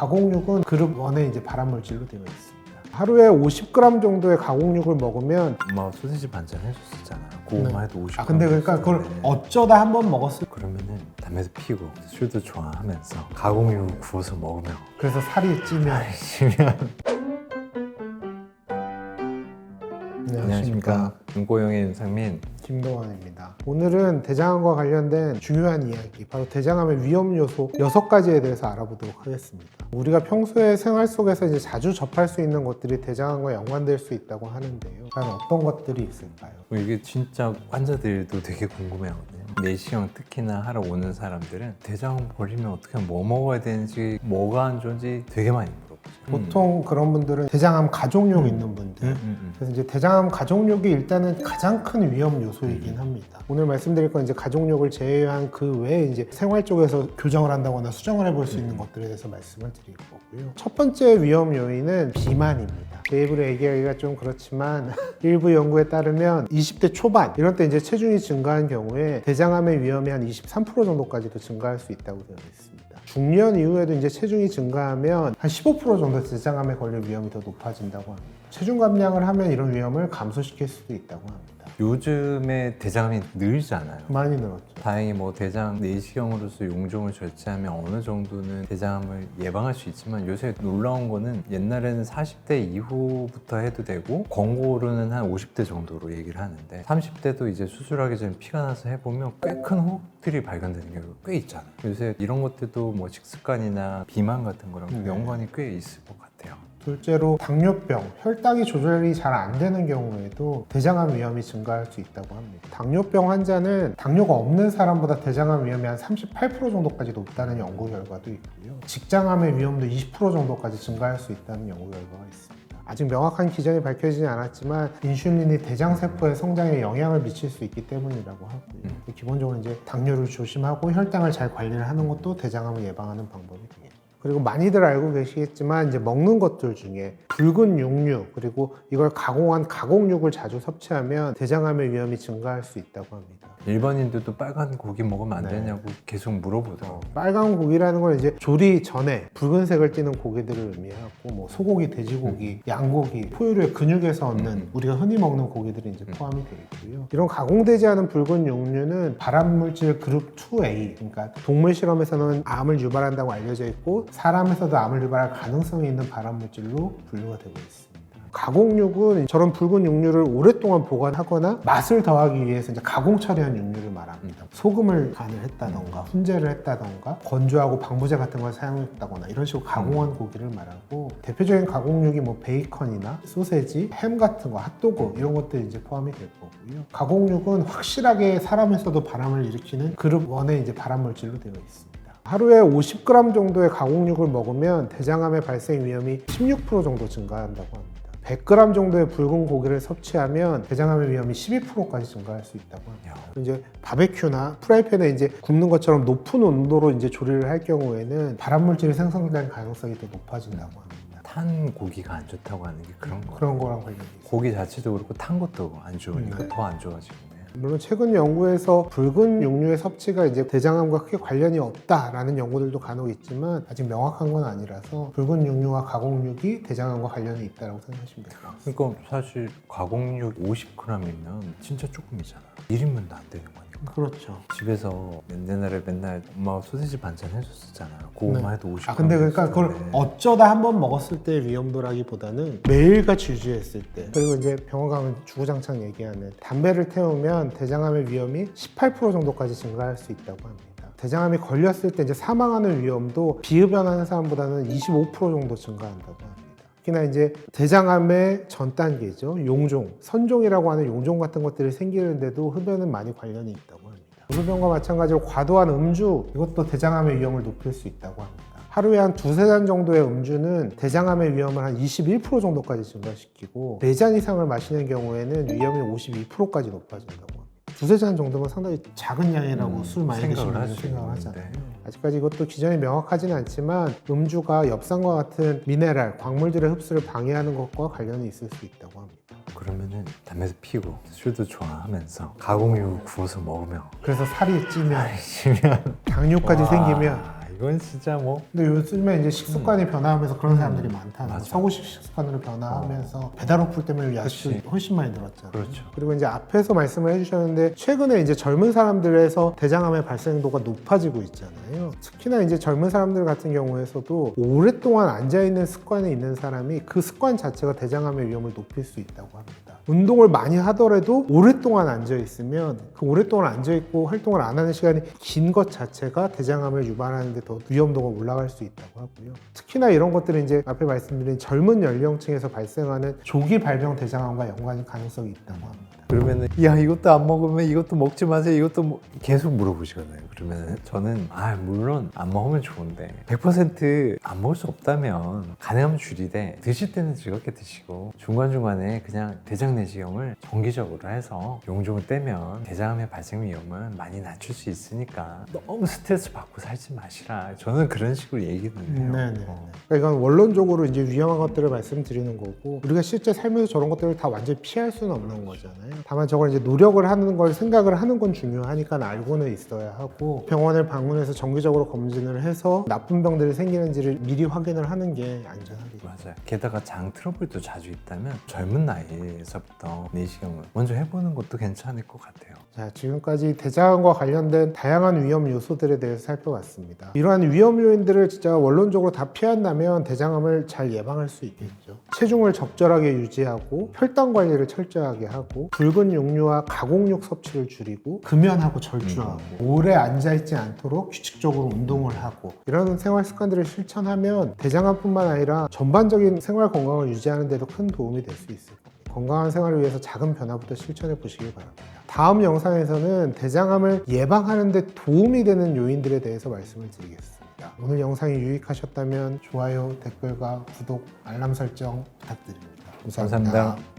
가공육은 그룹 1의 이제 발암물질로 되어 있습니다. 하루에 50g 정도의 가공육을 먹으면 엄마가 소세지 반찬 해줬었잖아. 그거만 해도 50g. 근데 그러니까 그걸 어쩌다 한 번 먹었을 그러면은 담배도 피우고 술도 좋아하면서 가공육 구워서 먹으면 그래서 살이 찌면 안녕하십니까. 윤고영의 윤상민. 김동환입니다. 오늘은 대장암과 관련된 중요한 이야기, 바로 대장암의 위험 요소 6가지에 대해서 알아보도록 하겠습니다. 우리가 평소에 생활 속에서 이제 자주 접할 수 있는 것들이 대장암과 연관될 수 있다고 하는데요. 과연 어떤 것들이 있을까요? 이게 진짜 환자들도 되게 궁금해하거든요. 내시경 특히나 하러 오는 사람들은 대장암 걸리면 어떻게 뭐 먹어야 되는지, 뭐가 안 좋은지 되게 많이 물어보죠. 보통 그런 분들은 대장암 가족력 있는 분들, 그래서 이제 대장암 가족력이 일단은 가장 큰 위험 요소이긴 합니다. 오늘 말씀드릴 건 이제 가족력을 제외한 그 외에 이제 생활 쪽에서 교정을 한다거나 수정을 해볼 수 있는 것들에 대해서 말씀을 드릴 거고요. 첫 번째 위험 요인은 비만입니다. 제 입으로 얘기하기가 좀 그렇지만 일부 연구에 따르면 20대 초반 이런 때 이제 체중이 증가한 경우에 대장암의 위험이 한 23% 정도까지도 증가할 수 있다고 되어 있습니다. 중년 이후에도 이제 체중이 증가하면 한 15% 정도 대장암에 걸릴 위험이 더 높아진다고 합니다. 체중 감량을 하면 이런 위험을 감소시킬 수도 있다고 합니다. 요즘에 대장암이 늘잖아요. 많이 늘었죠. 다행히 뭐 대장 내시경으로서 용종을 절제하면 어느 정도는 대장암을 예방할 수 있지만 요새 놀라운 거는 옛날에는 40대 이후부터 해도 되고 권고로는 한 50대 정도로 얘기를 하는데 30대도 이제 수술하기 전에 피가 나서 해보면 꽤 큰 혹들이 발견되는 경우가 꽤 있잖아요. 요새 이런 것들도 뭐 식습관이나 비만 같은 거랑 연관이 꽤 있을 것 같아요. 둘째로 당뇨병, 혈당이 조절이 잘 안 되는 경우에도 대장암 위험이 증가할 수 있다고 합니다. 당뇨병 환자는 당뇨가 없는 사람보다 대장암 위험이 한 38% 정도까지 높다는 연구 결과도 있고요. 직장암의 위험도 20% 정도까지 증가할 수 있다는 연구 결과가 있습니다. 아직 명확한 기전이 밝혀지지 않았지만 인슐린이 대장세포의 성장에 영향을 미칠 수 있기 때문이라고 하고요. 기본적으로 이제 당뇨를 조심하고 혈당을 잘 관리를 하는 것도 대장암을 예방하는 방법이 되겠습니다. 그리고 많이들 알고 계시겠지만 이제 먹는 것들 중에 붉은 육류 그리고 이걸 가공한 가공육을 자주 섭취하면 대장암의 위험이 증가할 수 있다고 합니다. 일반인들도 빨간 고기 먹으면 안 되냐고 계속 물어보더라고요. 빨간 고기라는 건 이제 조리 전에 붉은색을 띠는 고기들을 의미하고 뭐 소고기, 돼지고기, 양고기, 포유류의 근육에서 얻는 우리가 흔히 먹는 고기들이 이제 포함이 되어 있고요. 이런 가공되지 않은 붉은 육류는 발암물질 그룹 2A, 그러니까 동물 실험에서는 암을 유발한다고 알려져 있고 사람에서도 암을 유발할 가능성이 있는 발암물질로 분류가 되고 있습니다. 가공육은 저런 붉은 육류를 오랫동안 보관하거나 맛을 더하기 위해서 이제 가공 처리한 육류를 말합니다. 소금을 간을 했다던가 훈제를 했다던가 건조하고 방부제 같은 걸 사용했다거나 이런 식으로 가공한 고기를 말하고 대표적인 가공육이 뭐 베이컨이나 소세지, 햄 같은 거, 핫도그 이런 것들이 이제 포함이 될 거고요. 가공육은 확실하게 사람에서도 발암을 일으키는 그룹 1의 이제 발암물질로 되어 있습니다. 하루에 50g 정도의 가공육을 먹으면 대장암의 발생 위험이 16% 정도 증가한다고 합니다. 100g 정도의 붉은 고기를 섭취하면 대장암의 위험이 12%까지 증가할 수 있다고 합니다. 이제 바베큐나 프라이팬에 이제 굽는 것처럼 높은 온도로 이제 조리를 할 경우에는 발암물질이 생성될 가능성이 더 높아진다고 합니다. 탄 고기가 안 좋다고 하는 게 그런 거랑 관련이 있어요. 고기 자체도 그렇고 탄 것도 안 좋으니까 더 안 좋아지고. 물론 최근 연구에서 붉은 육류의 섭취가 이제 대장암과 크게 관련이 없다라는 연구들도 간혹 있지만 아직 명확한 건 아니라서 붉은 육류와 가공육이 대장암과 관련이 있다고 생각하시면 될 것 같습니다. 그러니까 사실 가공육 50g이면 진짜 조금이잖아. 1인분도 안 되는 거니까. 그렇죠. 집에서 맨날 엄마가 소세지 반찬 해줬었잖아요. 그거만 해도 50g. 근데 그러니까 그걸 어쩌다 한 번 먹었을 때의 위험도라기보다는 매일같이 유지했을 때, 그리고 이제 병원 가면 주구장창 얘기하는 담배를 태우면 대장암의 위험이 18% 정도까지 증가할 수 있다고 합니다. 대장암이 걸렸을 때 이제 사망하는 위험도 비흡연하는 사람보다는 25% 정도 증가한다고 합니다. 특히나 이제 대장암의 전 단계죠. 용종, 선종이라고 하는 용종 같은 것들이 생기는데도 흡연은 많이 관련이 있다고 합니다. 흡연과 마찬가지로 과도한 음주, 이것도 대장암의 위험을 높일 수 있다고 합니다. 하루에 한 2-3잔 정도의 음주는 대장암의 위험을 한 21% 정도까지 증가시키고 4잔 이상을 마시는 경우에는 위험이 52%까지 높아진다고 합니다. 2-3잔 정도면 상당히 작은 양이라고 술 많이 드시는 분들 생각을 하잖아요. 아직까지 이것도 기전이 명확하지는 않지만 음주가 엽산과 같은 미네랄, 광물질의 흡수를 방해하는 것과 관련이 있을 수 있다고 합니다. 그러면은 담배도 피우고 술도 좋아하면서 가공육 구워서 먹으면 그래서 살이 찌면 당뇨까지 생기면 이건 진짜 뭐 근데 요즘에 이제 식습관이 변화하면서 그런 사람들이 많다는 거. 맞아. 서구식 식습관으로 변화하면서 배달 어플 때문에 야식이 그치. 훨씬 많이 늘었잖아요. 그렇죠. 그리고 이제 앞에서 말씀을 해주셨는데 최근에 이제 젊은 사람들에서 대장암의 발생도가 높아지고 있잖아요. 특히나 이제 젊은 사람들 같은 경우에서도 오랫동안 앉아있는 습관이 있는 사람이 그 습관 자체가 대장암의 위험을 높일 수 있다고 합니다. 운동을 많이 하더라도 오랫동안 앉아있으면 그 오랫동안 앉아있고 활동을 안 하는 시간이 긴 것 자체가 대장암을 유발하는 데 더 위험도가 올라갈 수 있다고 하고요. 특히나 이런 것들은 이제 앞에 말씀드린 젊은 연령층에서 발생하는 조기 발병 대장암과 연관이 가능성이 있다고 합니다. 그러면은 야 이것도 안 먹으면 이것도 먹지 마세요. 이것도 계속 물어보시거든요. 그러면 저는 물론 안 먹으면 좋은데 100% 안 먹을 수 없다면 가능하면 줄이되 드실 때는 즐겁게 드시고 중간중간에 그냥 대장 내시경을 정기적으로 해서 용종을 떼면 대장암의 발생 위험은 많이 낮출 수 있으니까 너무 스트레스 받고 살지 마시라. 저는 그런 식으로 얘기는 해요. 네네. 그러니까 이건 원론적으로 이제 위험한 것들을 말씀드리는 거고 우리가 실제 살면서 저런 것들을 다 완전히 피할 수는 없는 거잖아요. 다만 저걸 이제 노력을 하는 걸 생각을 하는 건 중요하니까 알고는 있어야 하고 병원을 방문해서 정기적으로 검진을 해서 나쁜 병들이 생기는지를 미리 확인을 하는 게 안전하겠죠. 맞아요. 게다가 장 트러블도 자주 있다면 젊은 나이에서부터 내시경을 먼저 해보는 것도 괜찮을 것 같아요. 자, 지금까지 대장암과 관련된 다양한 위험 요소들에 대해서 살펴봤습니다. 이러한 위험 요인들을 진짜 원론적으로 다 피한다면 대장암을 잘 예방할 수 있겠죠. 체중을 적절하게 유지하고 혈당 관리를 철저하게 하고 붉은 육류와 가공육 섭취를 줄이고 금연하고 절주하고 오래 앉아있지 않도록 규칙적으로 운동을 하고 이런 생활 습관들을 실천하면 대장암뿐만 아니라 전반적인 생활 건강을 유지하는 데도 큰 도움이 될 수 있을 겁니다. 건강한 생활을 위해서 작은 변화부터 실천해 보시기 바랍니다. 다음 영상에서는 대장암을 예방하는 데 도움이 되는 요인들에 대해서 말씀을 드리겠습니다. 오늘 영상이 유익하셨다면 좋아요, 댓글과 구독, 알람 설정 부탁드립니다. 감사합니다. 감사합니다.